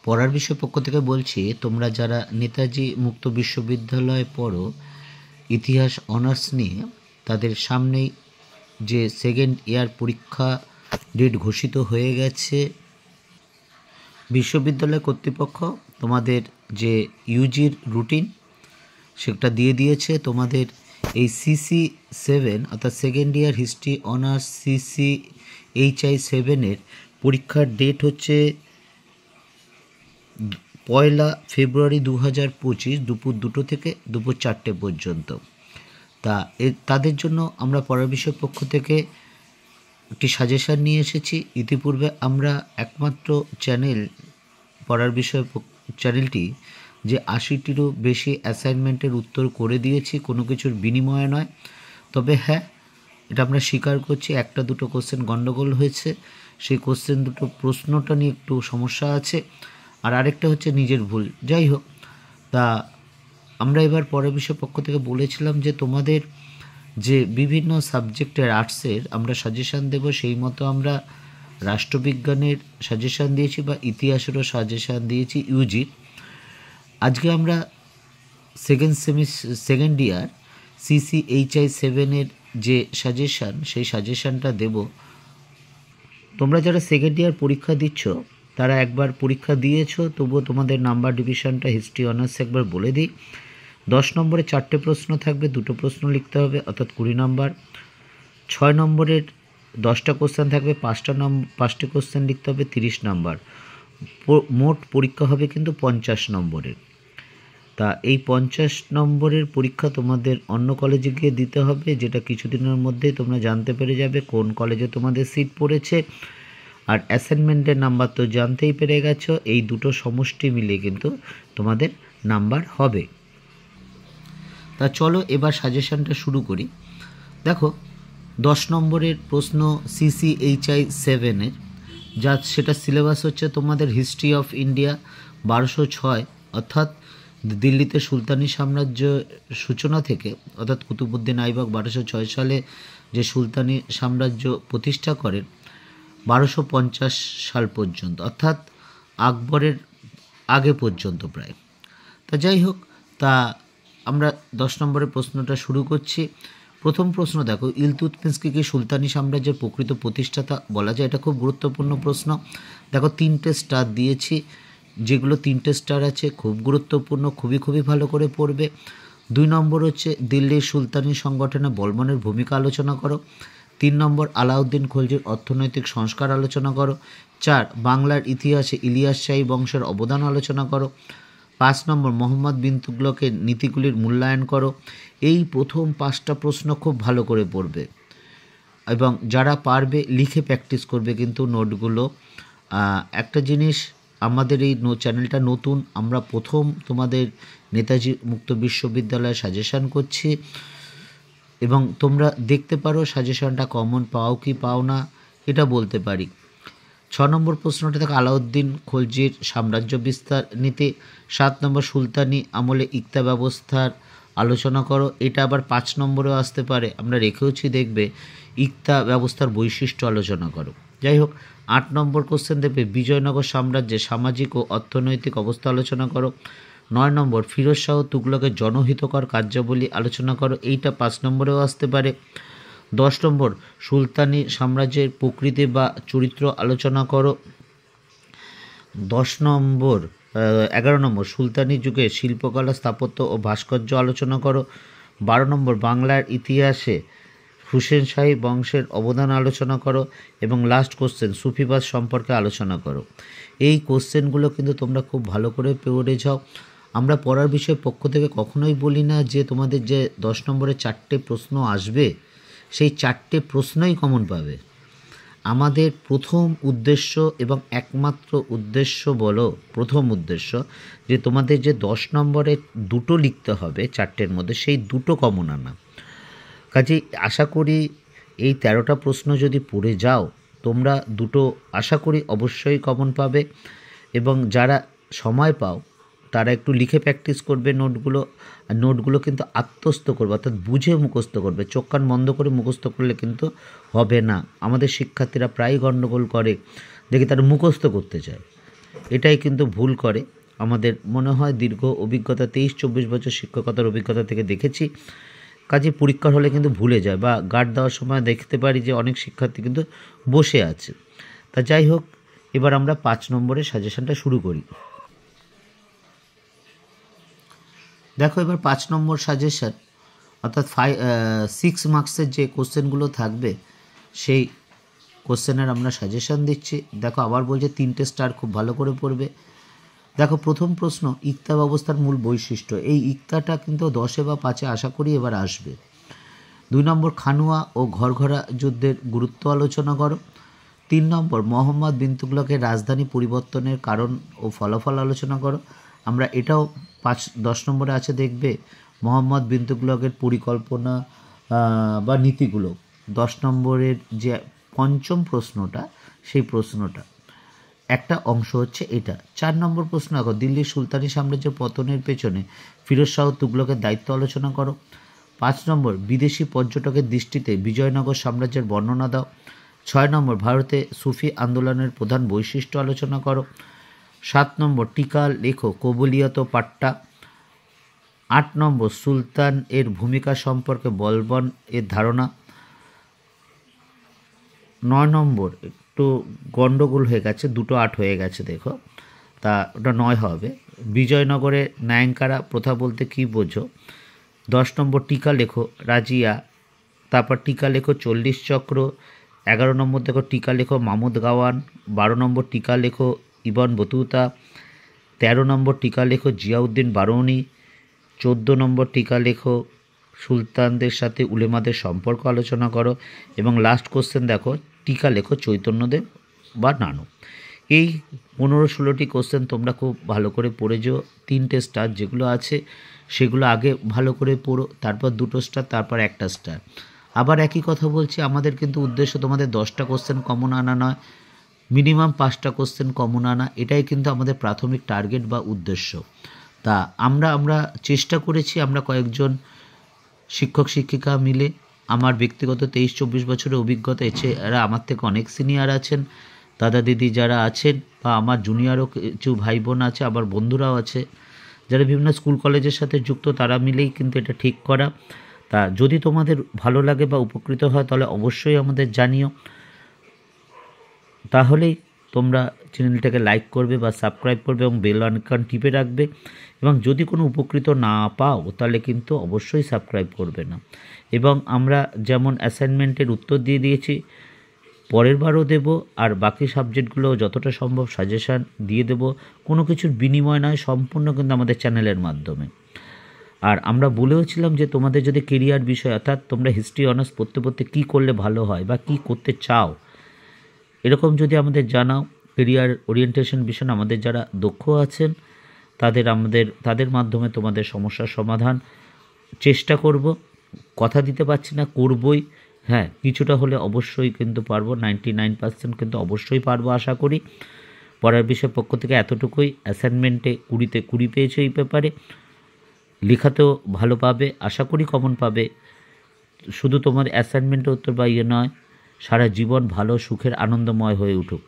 পড়ার বিষয় পক্ষ থেকে বলছি, তোমরা যারা নেতাজি মুক্ত বিশ্ববিদ্যালয়ে পড়ো ইতিহাস অনার্স নিয়ে, তাদের সামনেই যে সেকেন্ড ইয়ার পরীক্ষা ডেট ঘোষিত হয়ে গেছে। বিশ্ববিদ্যালয় কর্তৃপক্ষ তোমাদের যে ইউজির রুটিন সেটা দিয়ে দিয়েছে। তোমাদের এই CC7 অর্থাৎ সেকেন্ড ইয়ার হিস্ট্রি অনার্স CCHI7-এর পরীক্ষার ডেট হচ্ছে 1 ফেব্রুয়ারি 2025 দুপুর 2টো থেকে দুপুর 4টে পর্যন্ত। তাদের জন্য আমরা পড়ার বিষয় পক্ষ থেকে একটি সাজেশান নিয়ে এসেছি। ইতিপূর্বে আমরা একমাত্র চ্যানেল পড়ার বিষয় চ্যানেলটি যে 80টিরও বেশি অ্যাসাইনমেন্টের উত্তর করে দিয়েছি, কোনো কিছুর বিনিময়ে নয়। তবে হ্যাঁ, এটা আমরা স্বীকার করছি, একটা দুটো কোশ্চেন গণ্ডগোল হয়েছে, সেই কোশ্চেন দুটো প্রশ্নটা নিয়ে একটু সমস্যা আছে, আর আরেকটা হচ্ছে নিজের ভুল। যাই হোক, আমরা এবার পরের বিষয় পক্ষ থেকে বলেছিলাম যে তোমাদের যে বিভিন্ন সাবজেক্টের আর্টসের আমরা সাজেশান দেব, সেই মতো আমরা রাষ্ট্রবিজ্ঞানের সাজেশান দিয়েছি বা ইতিহাসেরও সাজেশান দিয়েছি ইউজি। আজকে আমরা সেকেন্ড ইয়ার CCHI7-এর যে সাজেশান, সেই সাজেশানটা দেব। তোমরা যারা সেকেন্ড ইয়ার পরীক্ষা দিচ্ছ তারা একবার পরীক্ষা দিয়েছো, তবুও তোমাদের নাম্বার ডিভিশনটা হিস্ট্রি অনার্স একবার বলে দিই। 10 নম্বরে 4টে প্রশ্ন থাকবে, 2টো প্রশ্ন লিখতে হবে অর্থাৎ 20 নম্বর। 6 নম্বরের 10টা কোশ্চেন থাকবে, 5টে কোশ্চেন লিখতে হবে, 30 নম্বর। মোট পরীক্ষা হবে কিন্তু 50 নম্বরের। এই 50 নম্বরের পরীক্ষা তোমাদের অন্য কলেজে গিয়ে দিতে হবে, যেটা কিছুদিনের মধ্যেই তোমরা জানতে পেরে যাবে কোন কলেজে তোমাদের সিট পড়েছে। আর অ্যাসাইনমেন্টের নাম্বার তো জানতেই পেরে গেছো, এই দুটো সমষ্টি মিলে কিন্তু তোমাদের নাম্বার হবে। চলো এবার সাজেশানটা শুরু করি। দেখো, 10 নম্বরের প্রশ্ন CCHI7-এর, সেটা সিলেবাস হচ্ছে তোমাদের হিস্ট্রি অফ ইন্ডিয়া 1206, অর্থাৎ দিল্লিতে সুলতানি সাম্রাজ্য সূচনা থেকে, অর্থাৎ কুতুবউদ্দিন আইবক 1206 সালে যে সুলতানি সাম্রাজ্য প্রতিষ্ঠা করেন 1250 সাল পর্যন্ত, অর্থাৎ আকবরের আগে পর্যন্ত প্রায়। যাই হোক, আমরা 10 নম্বরের প্রশ্নটা শুরু করছি। প্রথম প্রশ্ন দেখো, ইলতুৎমিশকে কি সুলতানি সাম্রাজ্যের প্রকৃত প্রতিষ্ঠাতা বলা যায়? এটা খুব গুরুত্বপূর্ণ প্রশ্ন। দেখো, 3টে স্টার দিয়েছি, যেগুলো 3টে স্টার আছে খুব গুরুত্বপূর্ণ, খুবই ভালো করে পড়বে। 2 নম্বর হচ্ছে দিল্লির সুলতানি সংগঠনে বর্মনের ভূমিকা আলোচনা করো। 3 নম্বর আলাউদ্দিন খলজির অর্থনৈতিক সংস্কার আলোচনা করো। 4 বাংলার ইতিহাসে ইলিয়াস শাহী বংশের অবদান আলোচনা করো। 5 নম্বর মোহাম্মদ বিন তুগলকের নীতিগুলির মূল্যায়ন করো। এই প্রথম 5টা প্রশ্ন খুব ভালো করে পড়বে এবং যারা পারবে লিখে প্র্যাকটিস করবে কিন্তু নোটগুলো। একটা জিনিস, আমাদের এই চ্যানেলটা নতুন, আমরা প্রথম তোমাদের নেতাজি মুক্ত বিশ্ববিদ্যালয়ে সাজেশান করছি এবং তোমরা দেখতে পারো সাজেশানটা কমন পাও কি পাও না, এটা বলতে পারি। 6 নম্বর প্রশ্নটা থেকে আলাউদ্দিন খলজির সাম্রাজ্য বিস্তার নীতি। 7 নম্বর সুলতানি আমলে ইকতা ব্যবস্থার আলোচনা করো। এটা আবার 5 নম্বরেও আসতে পারে, আমরা রেখেওছি, দেখবে ইকতা ব্যবস্থার বৈশিষ্ট্য আলোচনা করো। যাই হোক, 8 নম্বর কোশ্চেন দেখবে বিজয়নগর সাম্রাজ্যের সামাজিক ও অর্থনৈতিক অবস্থা আলোচনা করো। 9 নম্বর ফিরোজ শাহ তুগলকের জনহিতকর কার্যাবলী আলোচনা করো। এইটা 5 নম্বরেও আসতে পারে। 10 নম্বর সুলতানি সাম্রাজ্যের প্রকৃতি বা চরিত্র আলোচনা করো। 11 নম্বর সুলতানি যুগে শিল্পকলা, স্থাপত্য ও ভাস্কর্য আলোচনা করো। 12 নম্বর বাংলার ইতিহাসে হুসেন শাহী বংশের অবদান আলোচনা করো। এবং লাস্ট কোশ্চেন সুফিবাদ সম্পর্কে আলোচনা করো। এই কোশ্চেনগুলো কিন্তু তোমরা খুব ভালো করে পড়ে যাও। আমরা পড়ার বিষয় পক্ষ থেকে কখনোই বলি না যে তোমাদের যে 10 নম্বরে 4টে প্রশ্ন আসবে সেই 4টে প্রশ্নই কমন পাবে। আমাদের প্রথম উদ্দেশ্য এবং একমাত্র উদ্দেশ্য প্রথম উদ্দেশ্য যে তোমাদের যে 10 নম্বরে 2টো লিখতে হবে 4টের মধ্যে, সেই 2টো কমন আনা। কাজেই আশা করি এই 13টা প্রশ্ন যদি পড়ে যাও তোমরা 2টো আশা করি অবশ্যই কমন পাবে। এবং যারা সময় পাও তারা একটু লিখে প্র্যাকটিস করবে নোটগুলো। আর নোটগুলো কিন্তু আত্মস্থ করবে, অর্থাৎ বুঝে মুখস্থ করবে। চোখ কান বন্ধ করে মুখস্থ করলে কিন্তু হবে না। আমাদের শিক্ষার্থীরা প্রায় গণ্ডগোল করে, দেখি তারা মুখস্থ করতে চায়, এটাই কিন্তু ভুল করে। আমাদের মনে হয় দীর্ঘ অভিজ্ঞতা 23-24 বছর শিক্ষকতার অভিজ্ঞতা থেকে দেখেছি, কাজে পরীক্ষার হলে কিন্তু ভুলে যায় বা গার্ড দেওয়ার সময় দেখতে পারি যে অনেক শিক্ষার্থী কিন্তু বসে আছে। তা যাই হোক, এবার আমরা 5 নম্বরের সাজেশনটা শুরু করি। দেখো এবার 5 নম্বর সাজেশন, অর্থাৎ 6 মার্কসের যে কোশ্চেনগুলো থাকবে সেই কোশ্চেনের আমরা সাজেশন দিচ্ছি। দেখো আবার বলছে 3টে স্টার, খুব ভালো করে পড়বে। দেখো প্রথম প্রশ্ন, ইক্তা ব্যবস্থার মূল বৈশিষ্ট্য। এই ইক্তাটা কিন্তু 10 বা 5 আশা করি এবার আসবে। 2 নম্বর, খানুয়া ও ঘরঘরা যুদ্ধের গুরুত্ব আলোচনা করো। 3 নম্বর, মোহাম্মদ বিন তুগলকের রাজধানী পরিবর্তনের কারণ ও ফলাফল আলোচনা করো। আমরা এটাও 10 নম্বরে আছে, দেখবে মোহাম্মদ বিন তুগলকের পরিকল্পনা বা নীতিগুলো। 10 নম্বরের যে পঞ্চম প্রশ্নটা, সেই প্রশ্নটা একটা অংশ হচ্ছে এটা। 4 নম্বর প্রশ্ন, দেখো দিল্লির সুলতানি সাম্রাজ্যের পতনের পেছনে ফিরোজ শাহ তুগলকের দায়িত্ব আলোচনা করো। 5 নম্বর, বিদেশি পর্যটকের দৃষ্টিতে বিজয়নগর সাম্রাজ্যের বর্ণনা দাও। 6 নম্বর, ভারতে সুফি আন্দোলনের প্রধান বৈশিষ্ট্য আলোচনা করো। 7 নম্বর, টিকা লেখো কবুলিয়ত পাট্টা। 8 নম্বর, সুলতান এর ভূমিকা সম্পর্কে বলবন এর ধারণা। 9 নম্বর, একটু গণ্ডগোল হয়ে গেছে, 2টো 8 হয়ে গেছে, দেখো তা ওটা 9 হবে। বিজয়নগরে ন্যায়ঙ্কারা প্রথা বলতে কী বোঝো। 10 নম্বর, টিকা লেখো রাজিয়া। তারপর টিকা লেখো 40 চক্র। 11 নম্বর দেখো টিকা লেখো মামুদ গাওয়ান। 12 নম্বর, টিকা লেখো ইবন বতুতা। 13 নম্বর, টিকা লেখো জিয়াউদ্দিন বারৌনি। 14 নম্বর, টিকা লেখো সুলতানদের সাথে উলেমাদের সম্পর্ক আলোচনা করো। এবং লাস্ট কোশ্চেন দেখো, টিকা লেখো চৈতন্যদেব বা নানক। এই 15-16টি কোশ্চেন তোমরা খুব ভালো করে পড়ে যেও। 3টে স্টার যেগুলো আছে সেগুলো আগে ভালো করে পড়ো, তারপর 2টো স্টার, তারপর 1টা স্টার। আবার একই কথা বলছি, আমাদের কিন্তু উদ্দেশ্য তোমাদের 10টা কোশ্চেন কমন আনা নয়, মিনিমাম 5টা কোশ্চেন কমন আনা। এটাই কিন্তু আমাদের প্রাথমিক টার্গেট বা উদ্দেশ্য। তা আমরা চেষ্টা করেছি, আমরা কয়েকজন শিক্ষক শিক্ষিকা মিলে, আমার ব্যক্তিগত 23-24 বছরের অভিজ্ঞতা, এরা আমার থেকে অনেক সিনিয়র আছেন, দাদা দিদি যারা আছেন, বা আমার জুনিয়রও কিছু ভাই বোন আছে, আবার বন্ধুরাও আছে যারা বিভিন্ন স্কুল কলেজের সাথে যুক্ত, তারা মিলেই কিন্তু এটা ঠিক করা। তা যদি তোমাদের ভালো লাগে বা উপকৃত হয় তাহলে অবশ্যই আমাদের জানিও, তাহলেই তোমরা চ্যানেলটাকে লাইক করবে বা সাবস্ক্রাইব করবে এবং বেল আইকন টিপে রাখবে। এবং যদি কোনো উপকৃত না পাও তাহলে কিন্তু অবশ্যই সাবস্ক্রাইব করবে না। এবং আমরা যেমন অ্যাসাইনমেন্টের উত্তর দিয়ে দিয়েছি, পরের বারও দেব, আর বাকি সাবজেক্টগুলো যতটা সম্ভব সাজেশান দিয়ে দেব, কোনো কিছুর বিনিময় নয়, সম্পূর্ণ কিন্তু আমাদের চ্যানেলের মাধ্যমে। আর আমরা বলেওছিলাম যে তোমাদের যদি কেরিয়ার বিষয়, অর্থাৎ তোমরা হিস্ট্রি অনার্স পড়তে পড়তে কী করলে ভালো হয় বা কী করতে চাও, এরকম যদি আমাদের জানাও, কেরিয়ার ওরিয়েন্টেশন বিষয়ে আমাদের যারা দক্ষ আছেন তাদের মাধ্যমে তোমাদের সমস্যার সমাধান চেষ্টা করব। কথা দিতে পারছি না, করবই। হ্যাঁ, কিছুটা হলে অবশ্যই কিন্তু পারবো, 99% কিন্তু অবশ্যই পারবো আশা করি। পড়ার বিষয় পক্ষ থেকে এতটুকুই। অ্যাসাইনমেন্টে 20তে 20 পেয়েছো এই পেপারে, লেখাতেও ভালো পাবে, আশা করি কমন পাবে। শুধু তোমার অ্যাসাইনমেন্টের উত্তর বা নয়, সারা জীবন ভালো সুখের আনন্দময় হয়ে উঠুক।